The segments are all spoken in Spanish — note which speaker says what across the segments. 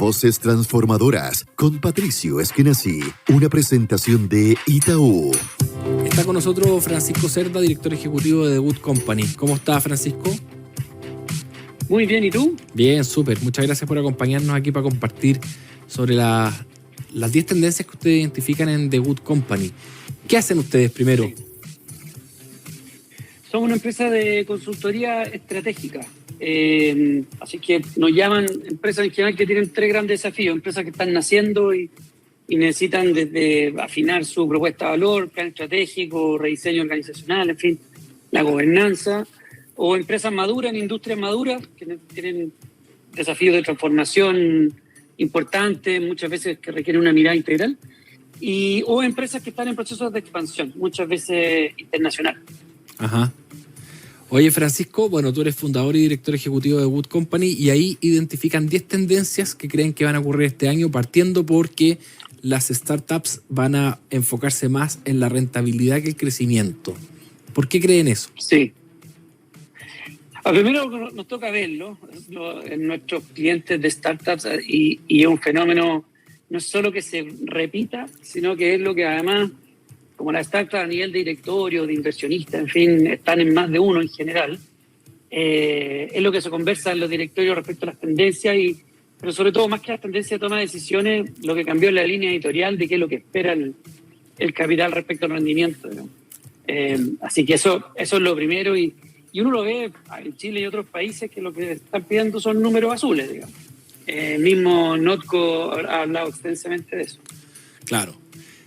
Speaker 1: Voces Transformadoras con Patricio Esquenazi, una presentación de Itaú.
Speaker 2: Está con nosotros Francisco Cerda, director ejecutivo de The Good Company. ¿Cómo está, Francisco?
Speaker 3: Muy bien, ¿y tú?
Speaker 2: Bien, súper. Muchas gracias por acompañarnos aquí para compartir sobre las 10 tendencias que ustedes identifican en The Good Company. ¿Qué hacen ustedes primero?
Speaker 3: Sí. Somos una empresa de consultoría estratégica. Así que nos llaman empresas en general que tienen 3 grandes desafíos. Empresas que están naciendo y necesitan desde afinar su propuesta de valor, plan estratégico, rediseño organizacional, en fin, la gobernanza. O empresas maduras, en industrias maduras, que tienen desafíos de transformación importantes, muchas veces que requieren una mirada integral. O empresas que están en procesos de expansión, muchas veces internacional.
Speaker 2: Ajá. Oye, Francisco, bueno, tú eres fundador y director ejecutivo de Good Company y ahí identifican 10 tendencias que creen que van a ocurrir este año, partiendo porque las startups van a enfocarse más en la rentabilidad que el crecimiento. ¿Por qué creen eso?
Speaker 3: Sí. Primero nos toca verlo en nuestros clientes de startups y es un fenómeno no es solo que se repita, sino que es lo que además, como las startups a nivel de directorio, de inversionistas, en fin, están en más de uno en general, es lo que se conversa en los directorios respecto a las tendencias, pero sobre todo más que las tendencias de toma de decisiones, lo que cambió es la línea editorial de qué es lo que espera el capital respecto al rendimiento, ¿no? Así que eso es lo primero y uno lo ve en Chile y otros países que lo que están pidiendo son números azules, digamos. Mismo Notco ha hablado extensamente de eso.
Speaker 2: Claro.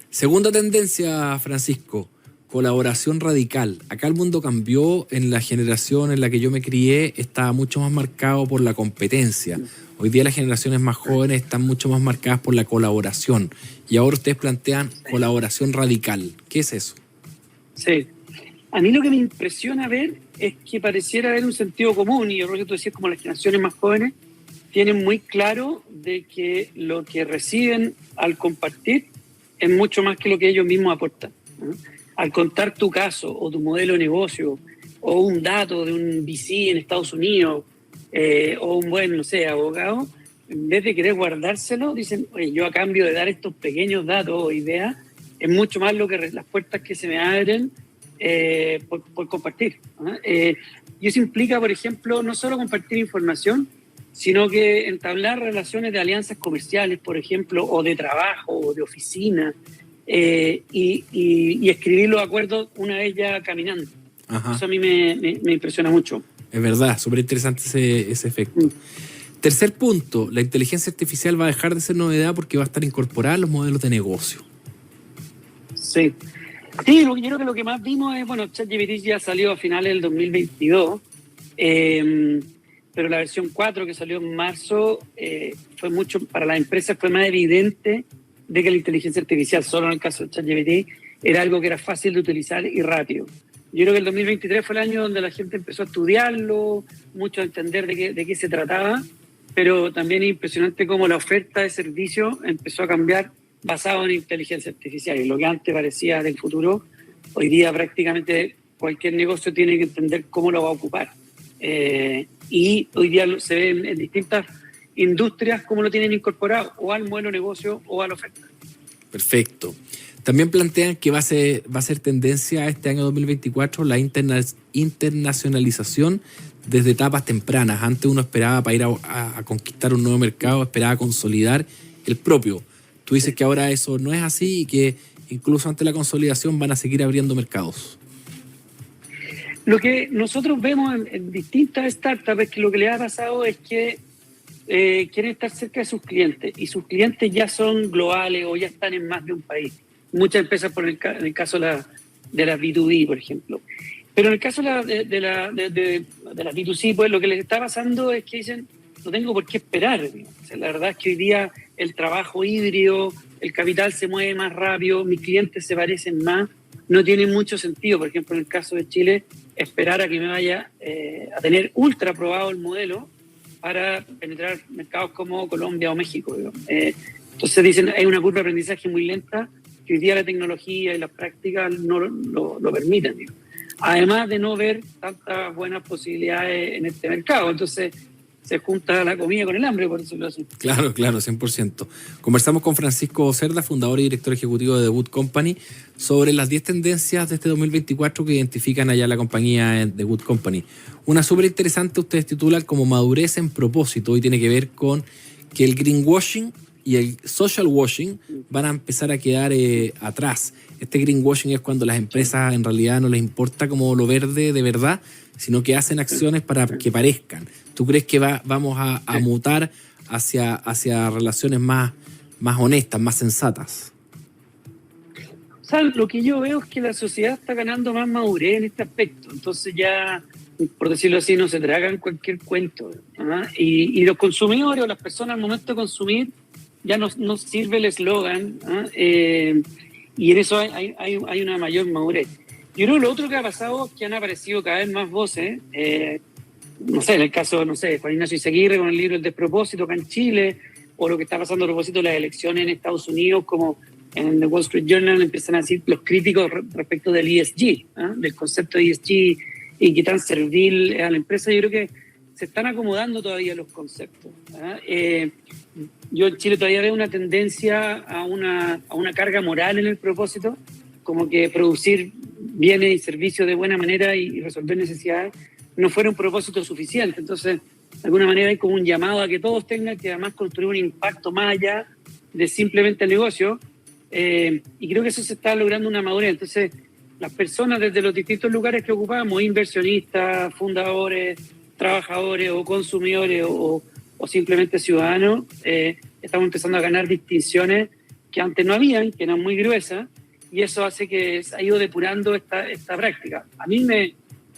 Speaker 2: Segunda tendencia, Francisco, colaboración radical. Acá el mundo cambió, en la generación en la que yo me crié estaba mucho más marcado por la competencia. Hoy día las generaciones más jóvenes están mucho más marcadas por la colaboración. Y ahora ustedes plantean colaboración radical. ¿Qué es eso?
Speaker 3: Sí. A mí lo que me impresiona ver es que pareciera haber un sentido común, y yo creo que tú decías como las generaciones más jóvenes tienen muy claro de que lo que reciben al compartir es mucho más que lo que ellos mismos aportan, ¿no? Al contar tu caso o tu modelo de negocio o un dato de un VC en Estados Unidos o un buen, no sé, abogado, en vez de querer guardárselo, dicen, oye, yo a cambio de dar estos pequeños datos o ideas, es mucho más las puertas que se me abren por compartir, ¿no? Y eso implica, por ejemplo, no solo compartir información, sino que entablar relaciones de alianzas comerciales, por ejemplo, o de trabajo, o de oficina, y escribir los acuerdos una vez ya caminando. Ajá. Eso a mí me impresiona mucho.
Speaker 2: Es verdad, súper interesante ese efecto. Tercer punto, la inteligencia artificial va a dejar de ser novedad porque va a estar incorporada en los modelos de negocio.
Speaker 3: Sí. Sí, yo creo que lo que más vimos es, bueno, ChatGPT ya salió a finales del 2022, pero la versión 4 que salió en marzo fue mucho, para las empresas fue más evidente de que la inteligencia artificial, solo en el caso de ChatGPT, era algo que era fácil de utilizar y rápido. Yo creo que el 2023 fue el año donde la gente empezó a estudiarlo, mucho a entender de qué se trataba, pero también es impresionante cómo la oferta de servicio empezó a cambiar basado en inteligencia artificial. Y lo que antes parecía del futuro, hoy día prácticamente cualquier negocio tiene que entender cómo lo va a ocupar. Y hoy día se ve en distintas industrias cómo lo tienen incorporado o al modelo de negocio o a la oferta.
Speaker 2: Perfecto. También plantean que va a ser tendencia este año 2024 la internacionalización desde etapas tempranas. Antes uno esperaba para ir a conquistar un nuevo mercado, esperaba consolidar el propio. Tú dices que ahora eso no es así y que incluso ante la consolidación van a seguir abriendo mercados.
Speaker 3: Lo que nosotros vemos en distintas startups es que lo que les ha pasado es que quieren estar cerca de sus clientes y sus clientes ya son globales o ya están en más de un país. Muchas empresas, en el caso de la B2B, por ejemplo. Pero en el caso de la B2C, pues lo que les está pasando es que dicen, no tengo por qué esperar. O sea, la verdad es que hoy día el trabajo híbrido, el capital se mueve más rápido, mis clientes se parecen más, no tiene mucho sentido. Por ejemplo, en el caso de Chile, esperar a que me vaya a tener ultra probado el modelo para penetrar mercados como Colombia o México. Entonces dicen, hay una curva de aprendizaje muy lenta que hoy día la tecnología y las prácticas no lo permiten, digo. Además de no ver tantas buenas posibilidades en este mercado. Entonces, se junta la comida con el hambre, por decirlo así.
Speaker 2: Claro, 100%. Conversamos con Francisco Cerda, fundador y director ejecutivo de The Good Company, sobre las 10 tendencias de este 2024 que identifican allá la compañía The Good Company. Una súper interesante, ustedes titulan como madurez en propósito, y tiene que ver con que el greenwashing y el social washing van a empezar a quedar atrás. Este greenwashing es cuando las empresas en realidad no les importa como lo verde de verdad, sino que hacen acciones para que parezcan. ¿Tú crees que vamos a mutar hacia relaciones más honestas, más sensatas?
Speaker 3: O sea, lo que yo veo es que la sociedad está ganando más madurez en este aspecto. Entonces ya, por decirlo así, no se tragan cualquier cuento, ¿no? Y los consumidores o las personas al momento de consumir ya no sirve el eslogan, ¿no? Y en eso hay una mayor madurez. Yo creo que lo otro que ha pasado es que han aparecido cada vez más voces, no sé, en el caso, no sé, Juan Ignacio Izaguirre con el libro El Despropósito acá en Chile, o lo que está pasando a propósito de las elecciones en Estados Unidos, como en The Wall Street Journal empiezan a decir los críticos respecto del ESG, ¿eh? Del concepto de ESG y qué tan servil a la empresa. Yo creo que se están acomodando todavía los conceptos, ¿eh? Yo en Chile todavía veo una tendencia a una carga moral en el propósito, como que producir bienes y servicios de buena manera y resolver necesidades no fuera un propósito suficiente. Entonces, de alguna manera hay como un llamado a que todos tengan que además construir un impacto más allá de simplemente el negocio, y creo que eso se está logrando una madurez. Entonces, las personas desde los distintos lugares que ocupamos, inversionistas, fundadores, trabajadores o consumidores o simplemente ciudadanos, estamos empezando a ganar distinciones que antes no habían, que eran muy gruesas, y eso hace que se ha ido depurando esta práctica.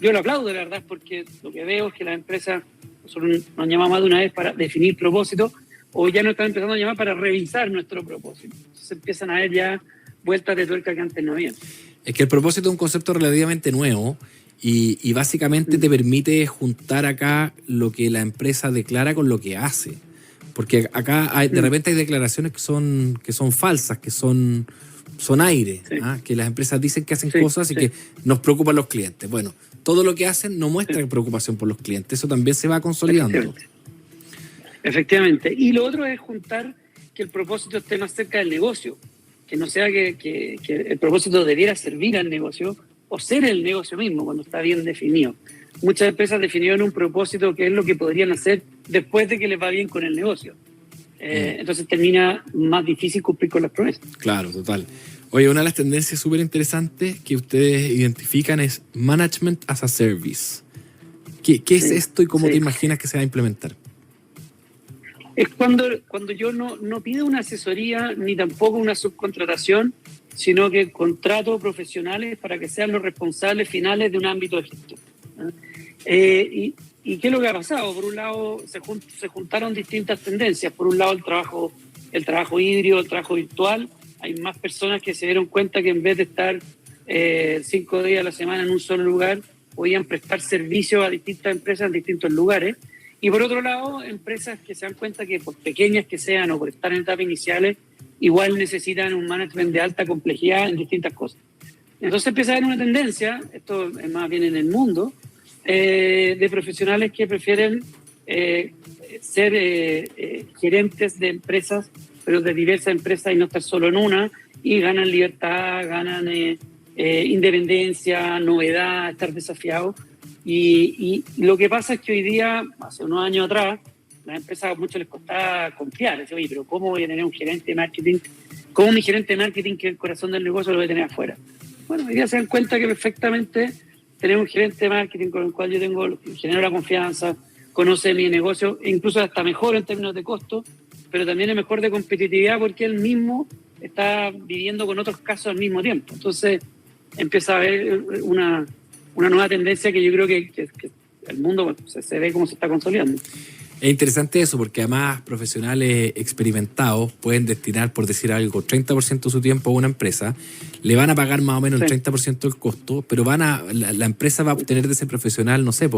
Speaker 3: Yo lo aplaudo, de verdad, porque lo que veo es que las empresas nos han llamado más de una vez para definir propósito, o ya nos están empezando a llamar para revisar nuestro propósito. Entonces empiezan a haber ya vueltas de tuerca que antes no había.
Speaker 2: Es que el propósito es un concepto relativamente nuevo y básicamente te permite juntar acá lo que la empresa declara con lo que hace. Porque acá de repente hay declaraciones que son falsas, que son aire, sí. Que las empresas dicen que hacen cosas y que nos preocupan los clientes. Bueno, todo lo que hacen no muestra preocupación por los clientes. Eso también se va consolidando.
Speaker 3: Efectivamente. Y lo otro es juntar que el propósito esté más cerca del negocio. Que no sea que el propósito debiera servir al negocio o ser el negocio mismo cuando está bien definido. Muchas empresas definieron un propósito que es lo que podrían hacer después de que les va bien con el negocio. Entonces termina más difícil cumplir con las promesas.
Speaker 2: Claro, total. Oye, una de las tendencias súper interesantes que ustedes identifican es Management as a Service. ¿Qué es esto y cómo te imaginas que se va a implementar?
Speaker 3: Es cuando yo no pido una asesoría ni tampoco una subcontratación, sino que contrato profesionales para que sean los responsables finales de un ámbito de gestión. ¿Y qué es lo que ha pasado? Por un lado, se juntaron distintas tendencias. Por un lado, el trabajo híbrido, el trabajo virtual. Hay más personas que se dieron cuenta que en vez de estar 5 días a la semana en un solo lugar, podían prestar servicios a distintas empresas en distintos lugares. Y por otro lado, empresas que se dan cuenta que por pequeñas que sean o por estar en etapas iniciales, igual necesitan un management de alta complejidad en distintas cosas. Entonces empieza a haber una tendencia, esto es más bien en el mundo, de profesionales que prefieren ser gerentes de empresas, pero de diversas empresas y no estar solo en una, y ganan libertad, ganan independencia, novedad, estar desafiados. Y lo que pasa es que hoy día, hace unos años atrás, las empresas a muchos les costaba confiar. Decían, oye, pero ¿cómo voy a tener un gerente de marketing? ¿Cómo mi gerente de marketing, que es el corazón del negocio, lo voy a tener afuera? Bueno, hoy día se dan cuenta que perfectamente tener un gerente de marketing con el cual yo genero la confianza, conoce mi negocio, incluso hasta mejor en términos de costo, pero también es mejor de competitividad porque él mismo está viviendo con otros casos al mismo tiempo. Entonces empieza a haber una nueva tendencia que yo creo que el mundo se ve cómo se está consolidando.
Speaker 2: Es interesante eso porque además profesionales experimentados pueden destinar, por decir algo, 30% de su tiempo a una empresa, le van a pagar más o menos el 30% del costo, pero la empresa va a obtener de ese profesional, no sé,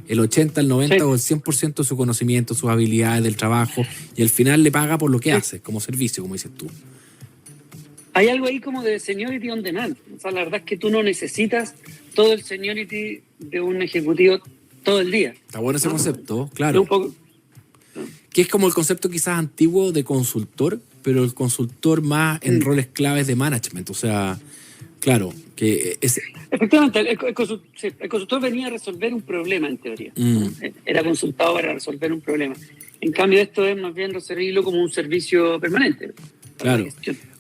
Speaker 2: el 80, el 90 o el 100% de su conocimiento, sus habilidades del trabajo, y al final le paga por lo que hace, como servicio, como dices tú.
Speaker 3: Hay algo ahí como de seniority on demand. O sea, la verdad es que tú no necesitas todo el seniority de un ejecutivo todo el día.
Speaker 2: Está bueno ese concepto, claro. que es como el concepto quizás antiguo de consultor, pero el consultor más en roles claves de management. O sea, claro, que es...
Speaker 3: Efectivamente, el consultor venía a resolver un problema en teoría. Era consultado para resolver un problema. En cambio, esto es más bien recibirlo como un servicio permanente.
Speaker 2: Claro.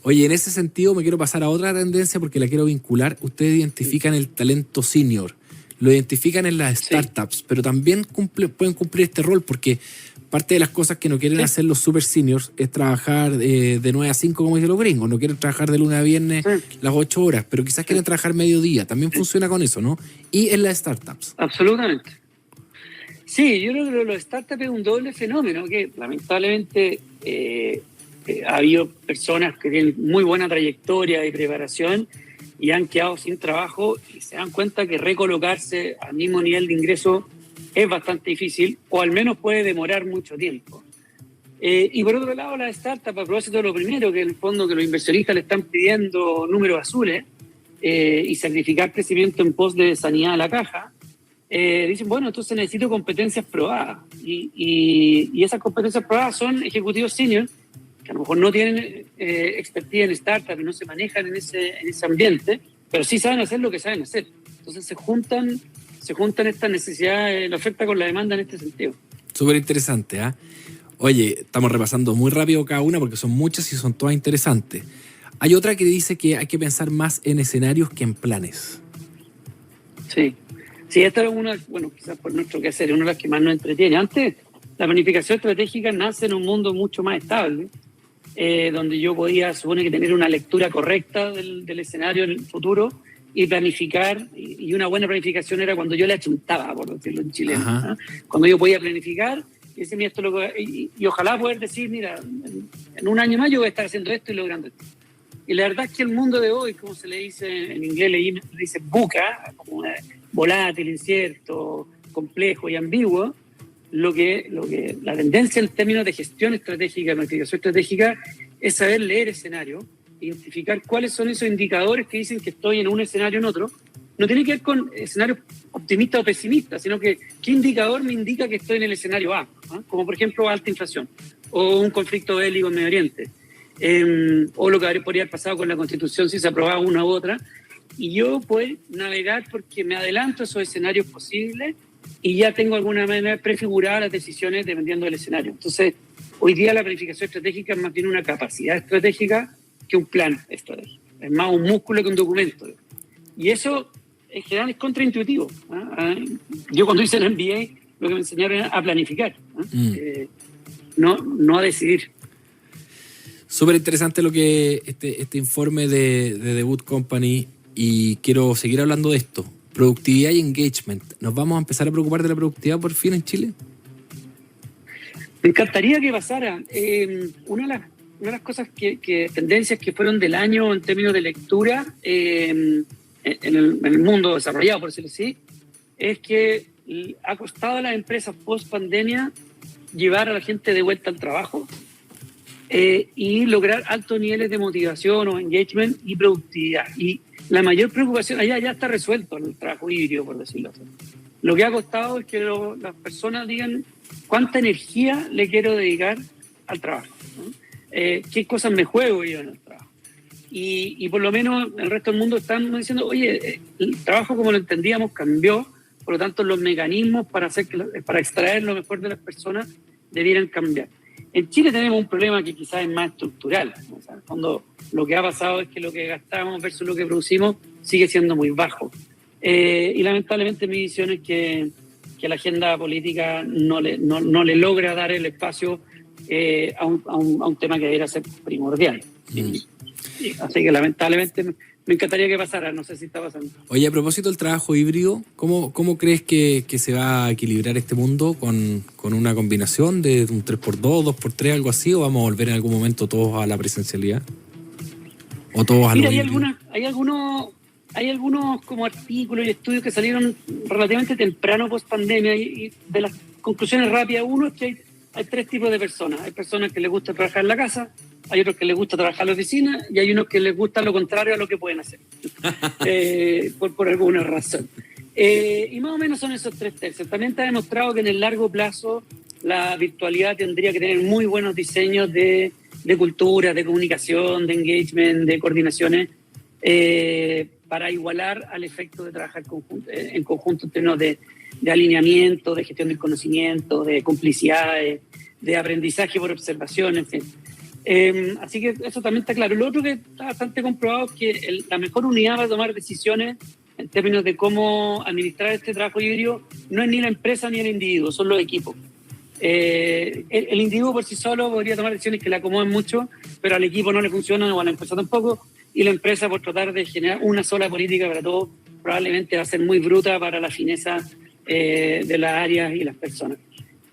Speaker 2: Oye, en ese sentido me quiero pasar a otra tendencia porque la quiero vincular. Ustedes identifican el talento senior, lo identifican en las startups, pero también pueden cumplir este rol porque parte de las cosas que no quieren hacer los super seniors es trabajar de 9 a 5 como dicen los gringos. No quieren trabajar de lunes a viernes las 8 horas, pero quizás quieren trabajar mediodía. También funciona con eso, ¿no? Y en las startups.
Speaker 3: Absolutamente. Sí, yo creo que los startups es un doble fenómeno que lamentablemente ha habido personas que tienen muy buena trayectoria y preparación y han quedado sin trabajo y se dan cuenta que recolocarse al mismo nivel de ingreso es bastante difícil o al menos puede demorar mucho tiempo. Y por otro lado, las startups, a propósito de lo primero, que en el fondo que los inversionistas le están pidiendo números azules y sacrificar crecimiento en pos de sanidad a la caja, dicen, bueno, entonces necesito competencias probadas. Y esas competencias probadas son ejecutivos senior, que a lo mejor no tienen expertise en startups y no se manejan en ese ambiente, pero sí saben hacer lo que saben hacer. Entonces se juntan estas necesidades, la oferta con la demanda en este sentido.
Speaker 2: Súper interesante, ¿ah? Oye, estamos repasando muy rápido cada una porque son muchas y son todas interesantes. Hay otra que dice que hay que pensar más en escenarios que en planes.
Speaker 3: Sí, esta es una, bueno, quizás por nuestro quehacer, una de las que más nos entretiene. Antes, la planificación estratégica nace en un mundo mucho más estable, donde yo podía, supone que tener una lectura correcta del escenario en el futuro y planificar, y una buena planificación era cuando yo le achuntaba, por decirlo en chileno, ¿no? Cuando yo podía planificar y decir, mira, esto y ojalá poder decir, mira, en un año más yo voy a estar haciendo esto y logrando esto. Y la verdad es que el mundo de hoy, como se le dice en inglés, le dice VUCA, como volátil, incierto, complejo y ambiguo, lo que la tendencia en términos de gestión estratégica, planificación estratégica, es saber leer escenario, identificar cuáles son esos indicadores que dicen que estoy en un escenario o en otro. No tiene que ver con escenarios optimistas o pesimistas, sino que qué indicador me indica que estoy en el escenario A, ¿no? Como por ejemplo alta inflación o un conflicto bélico en Medio Oriente, o lo que podría haber pasado con la Constitución si se aprobaba una u otra, y yo puedo navegar porque me adelanto a esos escenarios posibles y ya tengo alguna manera prefigurada las decisiones dependiendo del escenario. Entonces, hoy día la planificación estratégica es más bien una capacidad estratégica que un plan estratégico. Es más un músculo que un documento. Y eso en general es contraintuitivo. Yo cuando hice el MBA lo que me enseñaron era a planificar, no a decidir.
Speaker 2: Súper interesante lo que este informe de The Wood Company, y quiero seguir hablando de esto. Productividad y engagement. ¿Nos vamos a empezar a preocupar de la productividad por fin en Chile?
Speaker 3: Me encantaría que pasara. Una de las cosas tendencias que fueron del año en términos de lectura en el mundo desarrollado, por decirlo así, es que ha costado a las empresas post-pandemia llevar a la gente de vuelta al trabajo y lograr altos niveles de motivación o engagement y productividad. Y la mayor preocupación, allá ya está resuelto el trabajo híbrido, por decirlo así. Lo que ha costado es que las personas digan cuánta energía le quiero dedicar al trabajo, ¿no? Qué cosas me juego yo en el trabajo. Y por lo menos el resto del mundo están diciendo, oye, el trabajo como lo entendíamos cambió, por lo tanto los mecanismos para extraer lo mejor de las personas debieran cambiar. En Chile tenemos un problema que quizás es más estructural, ¿no? O sea, en el fondo lo que ha pasado es que lo que gastamos versus lo que producimos sigue siendo muy bajo. Y lamentablemente mi visión es que la agenda política no le logra dar el espacio a un tema que debería ser primordial. Así que lamentablemente me encantaría que pasara, no sé si está pasando.
Speaker 2: Oye, a propósito del trabajo híbrido, ¿cómo crees que se va a equilibrar este mundo con una combinación de un 3x2, 2x3, algo así, o vamos a volver en algún momento todos a la presencialidad? ¿O todos a lo híbrido? Hay algunos como artículos y estudios que salieron relativamente temprano post pandemia y de las conclusiones rápidas, uno es que hay tres tipos de personas. Hay personas que les gusta trabajar en la casa, hay otros que les gusta trabajar en la oficina y hay unos que les gusta lo contrario a lo que pueden hacer, por alguna razón. Y más o menos son esos tres tercios. También está demostrado que en el largo plazo
Speaker 3: la virtualidad tendría que tener muy buenos diseños de cultura, de comunicación, de engagement, de coordinaciones, para igualar al efecto de trabajar en conjunto en términos de alineamiento, de gestión del conocimiento, de complicidad, de aprendizaje por observación, en fin. Así que eso también está claro. Lo otro que está bastante comprobado es que la mejor unidad para tomar decisiones en términos de cómo administrar este trabajo híbrido no es ni la empresa ni el individuo, son los equipos. El individuo por sí solo podría tomar decisiones que le acomoden mucho, pero al equipo no le funcionan o a la empresa tampoco, y la empresa, por tratar de generar una sola política para todo, probablemente va a ser muy bruta para la fineza de las áreas y las personas.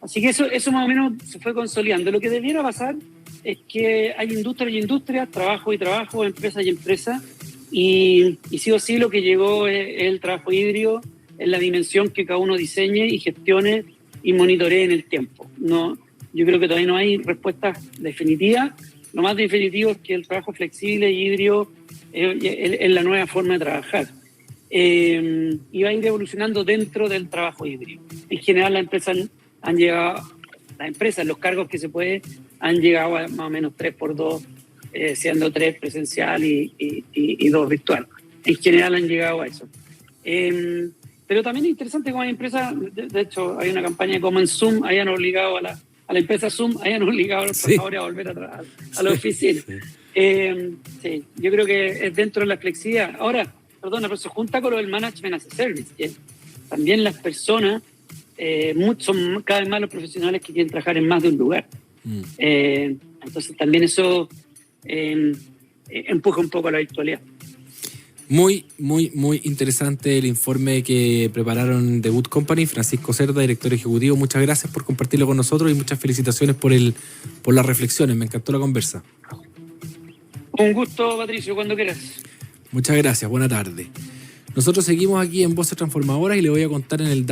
Speaker 3: Así que eso más o menos se fue consolidando. Lo que debiera pasar es que hay industria y industria, trabajo y trabajo, empresa y empresa, y sí o sí lo que llegó es el trabajo híbrido en la dimensión que cada uno diseñe y gestione y monitoree en el tiempo. No, yo creo que todavía no hay respuestas definitivas. Lo más definitivo es que el trabajo flexible y híbrido es la nueva forma de trabajar. Y va a ir evolucionando dentro del trabajo híbrido. En general las empresas han llegado, los cargos que se puede, han llegado a más o menos 3x2, siendo 3 presencial y 2 virtual. En general han llegado a eso. Pero también es interesante como hay empresas, de hecho hay una campaña como en Zoom, hayan obligado a la empresa Zoom, hayan obligado a los trabajadores a volver a la oficina. Sí, yo creo que es dentro de la flexibilidad. Ahora, pero se junta con lo del Management as a Service, que también las personas, son cada vez más los profesionales que quieren trabajar en más de un lugar. Entonces también eso empuja un poco a la virtualidad.
Speaker 2: Muy, muy, muy interesante el informe que prepararon The Wood Company. Francisco Cerda, director ejecutivo, muchas gracias por compartirlo con nosotros y muchas felicitaciones por las reflexiones. Me encantó la conversa.
Speaker 3: Un gusto, Patricio, cuando quieras.
Speaker 2: Muchas gracias, buena tarde. Nosotros seguimos aquí en Voces Transformadoras y le voy a contar en el